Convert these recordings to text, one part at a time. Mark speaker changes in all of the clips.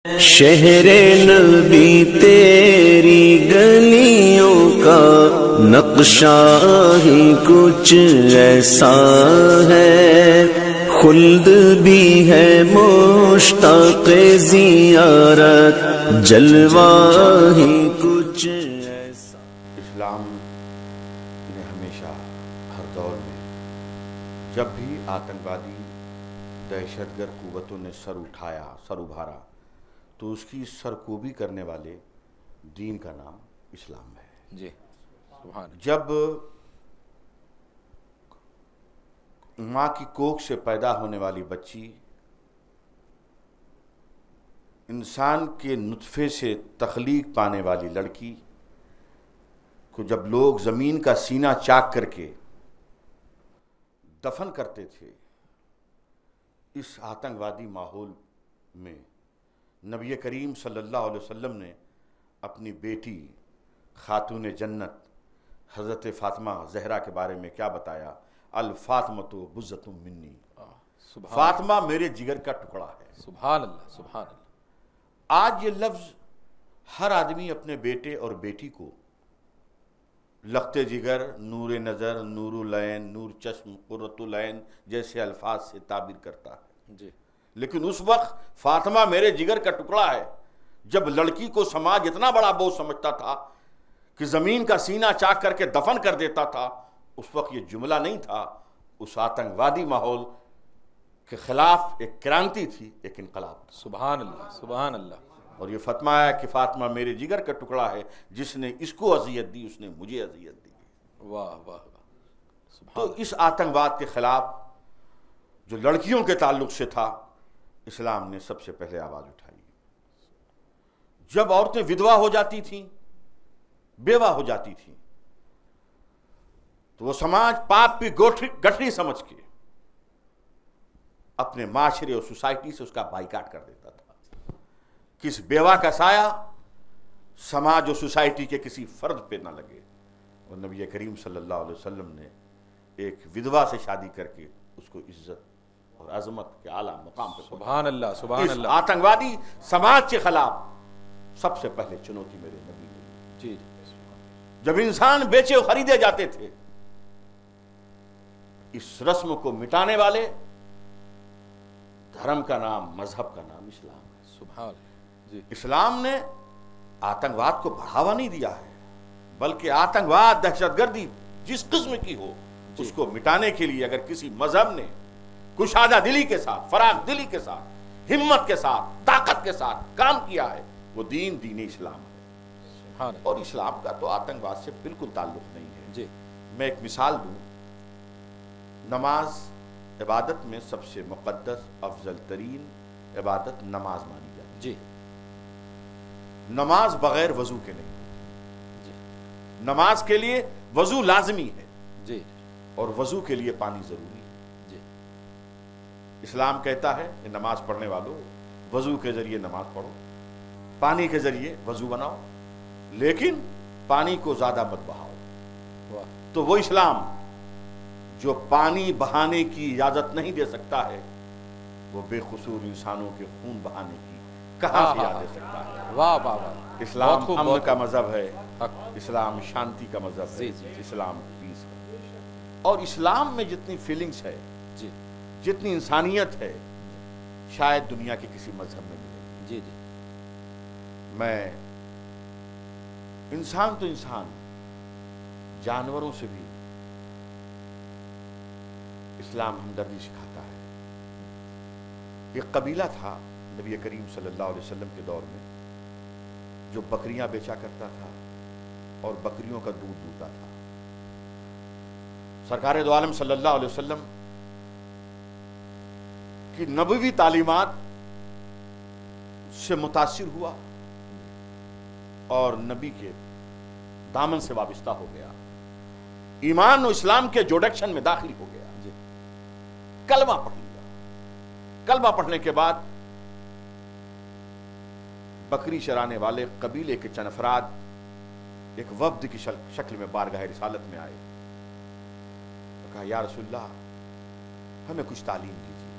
Speaker 1: شہر نبی تیری گلیوں کا نقشہ ہی کچھ ایسا ہے، خلد بھی ہے مشتاق زیارت، جلوہ ہی کچھ ایسا۔
Speaker 2: اسلام نے ہمیشہ ہر دور میں جب بھی آتنکوادی دہشت گرد قوتوں نے سر ابھارا تو اس کی سرکوبی کرنے والے دین کا نام اسلام ہے۔
Speaker 3: جی سبحان۔
Speaker 2: جب ماں کی کوکھ سے پیدا ہونے والی بچی انسان کے نطفے سے تخلیق پانے والی لڑکی کو جب لوگ زمین کا سینہ چاک کر کے دفن کرتے تھے، اس آتنکوادی ماحول میں نبی کریم صلی اللہ علیہ وسلم نے اپنی بیٹی خاتون جنت حضرت فاطمہ زہرا کے بارے میں کیا بتایا؟ الفاطمۃ بضعۃ منی، فاطمہ میرے جگر کا ٹکڑا ہے۔
Speaker 3: سبحان اللہ سبحان اللہ۔
Speaker 2: آج یہ لفظ ہر آدمی اپنے بیٹے اور بیٹی کو لخت جگر، نور نظر، نور العین، نور چشم، قرۃ العین جیسے الفاظ سے تعبیر کرتا ہے،
Speaker 3: جی،
Speaker 2: لیکن اس وقت فاطمہ میرے جگر کا ٹکڑا ہے جب لڑکی کو سماج اتنا بڑا بوجھ سمجھتا تھا کہ زمین کا سینہ چاک کر کے دفن کر دیتا تھا، اس وقت یہ جملہ نہیں تھا، اس آتنکوادی ماحول کے خلاف ایک کرانتی تھی، ایک انقلاب۔
Speaker 3: سبحان اللہ سبحان اللہ۔
Speaker 2: اور یہ فتویٰ ہے کہ فاطمہ میرے جگر کا ٹکڑا ہے، جس نے اس کو اذیت دی اس نے مجھے اذیت دی۔
Speaker 3: واہ واہ واہ،
Speaker 2: تو اس آتنکواد کے خلاف جو لڑکیوں کے تعلق سے تھا، اسلام نے سب سے پہلے آواز اٹھائی۔ جب عورتیں ودوا ہو جاتی تھیں، بیوہ ہو جاتی تھیں، تو وہ سماج پاپ کی گٹھری سمجھ کے اپنے معاشرے اور سوسائٹی سے اس کا بائیکاٹ کر دیتا تھا کہ اس بیوہ کا سایہ سماج اور سوسائٹی کے کسی فرد پہ نہ لگے۔ اور نبی کریم صلی اللہ علیہ وسلم نے ایک ودوا سے شادی کر کے اس کو عزت اور عظمت کے اعلیٰ مقام پہ پہنچایا۔
Speaker 3: سبحان اللہ سبحان اللہ۔
Speaker 2: اس آتنکوادی سماج کے خلاف سب سے پہلے چنوتی میرے نبی نے۔
Speaker 3: جی،
Speaker 2: جب انسان بیچے و خریدے جاتے تھے، اس رسم کو مٹانے والے دھرم کا نام، مذہب کا نام اسلام ہے۔
Speaker 3: سبحان جی۔
Speaker 2: اسلام نے آتنکواد کو بڑھاوا نہیں دیا ہے، بلکہ آتنکواد، دہشت گردی جس قسم کی ہو، اس کو مٹانے کے لیے اگر کسی مذہب نے کشادہ دلی کے ساتھ، فراخ دلی کے ساتھ، ہمت کے ساتھ، طاقت کے ساتھ کام کیا ہے، وہ دین اسلام ہے۔ اور اسلام کا تو آتنکواد سے بالکل تعلق نہیں ہے۔
Speaker 3: جی،
Speaker 2: میں ایک مثال دوں، نماز عبادت میں سب سے مقدس، افضل ترین عبادت نماز مانی جاتی ہے۔
Speaker 3: جی،
Speaker 2: نماز بغیر وضو کے نہیں،
Speaker 3: جی،
Speaker 2: نماز کے لیے وضو لازمی ہے،
Speaker 3: جی،
Speaker 2: اور وضو کے لیے پانی ضروری ہے۔
Speaker 3: جی،
Speaker 2: اسلام کہتا ہے کہ نماز پڑھنے والوں وضو کے ذریعے نماز پڑھو، پانی کے ذریعے وضو بناؤ، لیکن پانی کو زیادہ مت بہاؤ۔ تو وہ اسلام جو پانی بہانے کی اجازت نہیں دے سکتا ہے، وہ بے قصور انسانوں کے خون بہانے کی کہاں سے اجازت دے سکتا ہے؟
Speaker 3: واہ واہ واہ۔
Speaker 2: اسلام امن کا مذہب ہے، اسلام شانتی کا مذہب ہے، اسلام پیس ہے۔ اور اسلام میں جتنی فیلنگز ہے،
Speaker 3: جی،
Speaker 2: جتنی انسانیت ہے، شاید دنیا کے کسی مذہب میں ملے۔
Speaker 3: جی، جی،
Speaker 2: میں انسان تو انسان، جانوروں سے بھی اسلام ہمدردی سکھاتا ہے۔ ایک قبیلہ تھا نبی کریم صلی اللہ علیہ وسلم کے دور میں جو بکریاں بیچا کرتا تھا اور بکریوں کا دودھ دوہتا تھا۔ سرکار دو عالم صلی اللہ علیہ وسلم کی نبوی تعلیمات سے متاثر ہوا اور نبی کے دامن سے وابستہ ہو گیا، ایمان و اسلام کے جوڈکشن میں داخل ہو گیا، کلمہ پڑھ لیا۔ کلمہ پڑھنے کے بعد بکری چرانے والے قبیلے کے چند افراد ایک وفد کی شکل میں بارگاہ رسالت میں آئے، کہا یا رسول اللہ، ہمیں کچھ تعلیم دیجیے،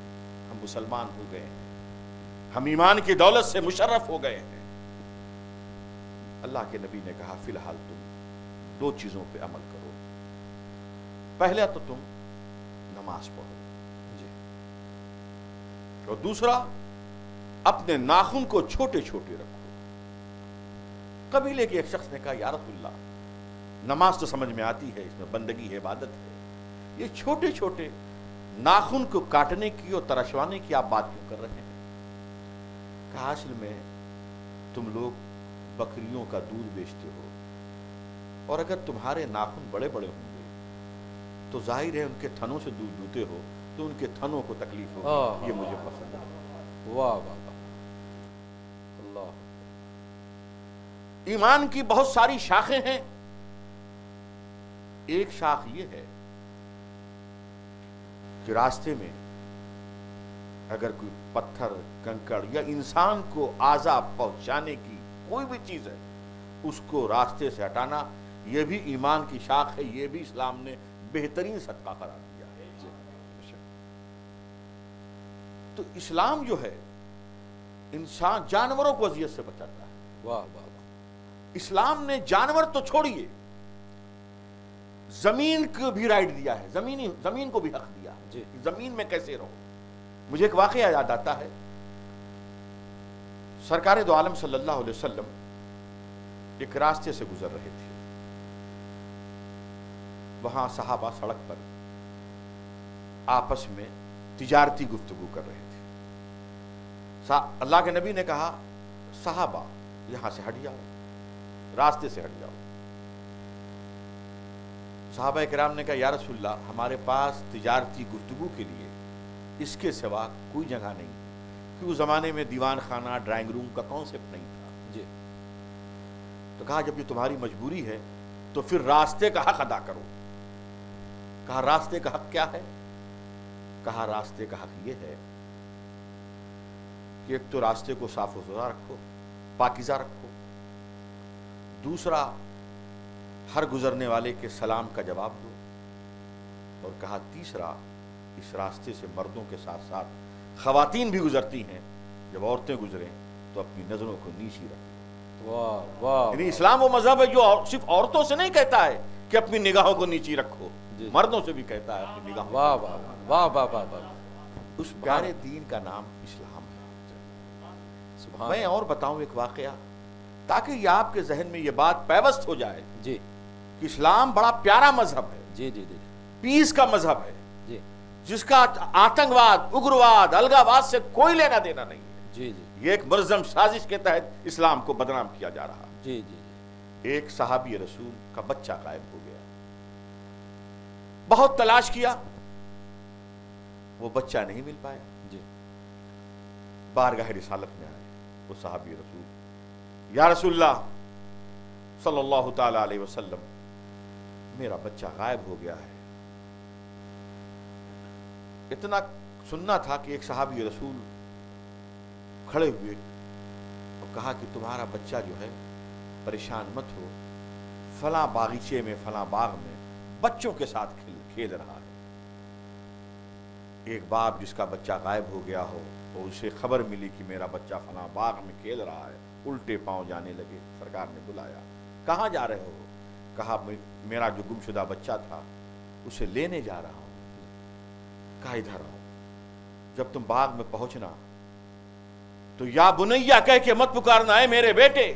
Speaker 2: ہم مسلمان ہو گئے ہیں، ہم ایمان کی دولت سے مشرف ہو گئے ہیں۔ اللہ کے نبی نے کہا فی الحال تم دو چیزوں پہ عمل کرو، پہلا تو تم نماز پڑھو
Speaker 3: جی
Speaker 2: اور دوسرا اپنے ناخن کو چھوٹے چھوٹے رکھو۔ قبیلے کے ایک شخص نے کہا یا رسول اللہ نماز تو سمجھ میں آتی ہے، اس میں بندگی ہے، عبادت ہے، یہ چھوٹے چھوٹے ناخن کو کاٹنے کی اور ترشوانے کی آپ بات کیوں کر رہے ہیں؟ کہا اصل میں تم لوگ بکریوں کا دودھ بیچتے ہو اور اگر تمہارے ناخن بڑے بڑے ہوں گے تو ظاہر ہے ان کے تھنوں سے دودھ دوتے ہو تو ان کے تھنوں کو تکلیف ہوگی، یہ مجھے پسند ہے۔
Speaker 3: واہ واہ واہ اللہ۔
Speaker 2: ایمان کی بہت ساری شاخیں ہیں، ایک شاخ یہ ہے کہ راستے میں اگر کوئی پتھر کنکڑ یا انسان کو آزا پہنچانے کی کوئی بھی چیز ہے اس کو راستے سے ہٹانا، یہ بھی ایمان کی شاخ ہے، یہ بھی اسلام نے بہترین صدقہ قرار دیا ہے۔ تو اسلام جو ہے انسان جانوروں کو اذیت سے بچاتا ہے۔
Speaker 3: واہ واہ واہ
Speaker 2: اسلام نے جانور تو چھوڑیے زمین کو بھی رائٹ دیا ہے، زمین کو بھی حق دیا ہے
Speaker 3: جی۔
Speaker 2: زمین میں کیسے رہو۔ مجھے ایک واقعہ یاد آتا ہے، سرکار دو عالم صلی اللہ علیہ وسلم ایک راستے سے گزر رہے تھے، وہاں صحابہ سڑک پر آپس میں تجارتی گفتگو کر رہے تھے۔ اللہ کے نبی نے کہا صحابہ یہاں سے ہٹ جاؤ، راستے سے ہٹ جاؤ۔ صحابہ کرام نے کہا یا رسول اللہ ہمارے پاس تجارتی گفتگو کے لیے اس کے سوا کوئی جگہ نہیں، کہ اس زمانے میں دیوان خانہ ڈرائنگ روم کا کانسیپٹ نہیں تھا۔
Speaker 3: جی
Speaker 2: تو کہا جب یہ تمہاری مجبوری ہے تو پھر راستے کا حق ادا کرو۔ کہا راستے کا حق کیا ہے؟ کہا راستے کا حق یہ ہے کہ ایک تو راستے کو صاف و ستھرا رکھو، پاکیزہ رکھو، دوسرا ہر گزرنے والے کے سلام کا جواب دو، اور کہا تیسرا اس راستے سے مردوں کے ساتھ ساتھ خواتین بھی گزرتی ہیں، جب عورتیں گزریں تو اپنی نظروں کو نیچی رکھو۔
Speaker 3: واہ واہ
Speaker 2: یعنی اسلام وہ مذہب ہے جو صرف عورتوں سے نہیں کہتا ہے کہ اپنی نگاہوں کو نیچی رکھو،
Speaker 3: جی۔
Speaker 2: مردوں سے بھی کہتا ہے اپنی نگاہوں
Speaker 3: واہ واہ واہ واہ واہ واہ
Speaker 2: اس پیارے دین کا نام اسلام ہے۔
Speaker 3: سبحان
Speaker 2: میں اور بتاؤں ایک واقعہ تاکہ یہ آپ کے ذہن میں یہ بات پیوست ہو جائے
Speaker 3: جی
Speaker 2: کہ اسلام بڑا پیارا مذہب ہے،
Speaker 3: جی جی جی
Speaker 2: پیس کا مذہب ہے،
Speaker 3: جی
Speaker 2: جس کا آتنکواد، اگرواد، الگاواد سے کوئی لینا دینا نہیں ہے۔
Speaker 3: جی جی
Speaker 2: یہ ایک منظم سازش کے تحت اسلام کو بدنام کیا جا رہا ہے۔
Speaker 3: جی جی
Speaker 2: ایک صحابی رسول کا بچہ غائب ہو گیا، بہت تلاش کیا، وہ بچہ نہیں مل پایا۔
Speaker 3: جی
Speaker 2: بارگاہ رسالت میں آئے وہ صحابی رسول، یا رسول اللہ صلی اللہ تعالی علیہ وسلم میرا بچہ غائب ہو گیا ہے۔ اتنا سننا تھا کہ ایک صحابی رسول کھڑے ہوئے اور کہا کہ تمہارا بچہ جو ہے پریشان مت ہو، فلاں باغیچے میں فلاں باغ میں بچوں کے ساتھ کھیل رہا ہے۔ ایک باپ جس کا بچہ غائب ہو گیا ہو اور اسے خبر ملی کہ میرا بچہ فلاں باغ میں کھیل رہا ہے، الٹے پاؤں جانے لگے۔ سرکار نے بلایا، کہاں جا رہے ہو؟ کہا میرا جو گمشدہ بچہ تھا اسے لینے جا رہا ہوں۔ کہا ادھر آؤ، جب تم باغ میں پہنچنا تو یا بنیا کہہ کے مت پکارنا، ہے میرے بیٹے،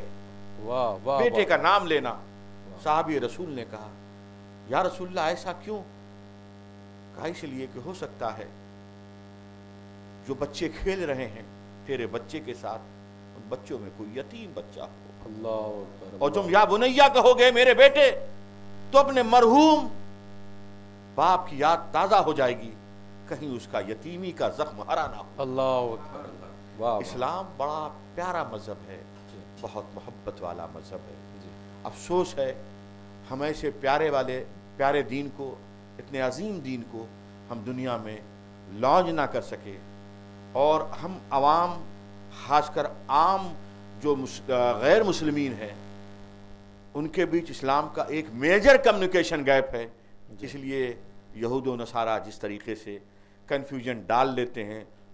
Speaker 3: واہ واہ
Speaker 2: بیٹے کا نام لینا۔ صحابی رسول نے کہا یا رسول اللہ ایسا کیوں؟ کہا اس لیے کہ ہو سکتا ہے جو بچے کھیل رہے ہیں تیرے بچے کے ساتھ ان بچوں میں کوئی یتیم بچہ ہو،
Speaker 3: اللہ اکبر
Speaker 2: اور تم یا بنیا کہو گے میرے بیٹے تو اپنے مرحوم باپ کی یاد تازہ ہو جائے گی، کہیں اس کا یتیمی کا زخم ہرا نہ ہو۔
Speaker 3: اللہ اکبر واہ
Speaker 2: اسلام بڑا پیارا مذہب ہے، بہت محبت والا مذہب ہے۔
Speaker 3: جی
Speaker 2: افسوس ہے ہم ایسے پیارے دین کو، اتنے عظیم دین کو ہم دنیا میں لانچ نہ کر سکے، اور ہم عوام خاص کر عام جو غیر مسلمین ہیں ان کے بیچ اسلام کا ایک میجر کمیونیکیشن گیپ ہے۔ اس لیے یہود و نصارہ جس طریقے سے کنفیوژن ڈال لیتے ہیں،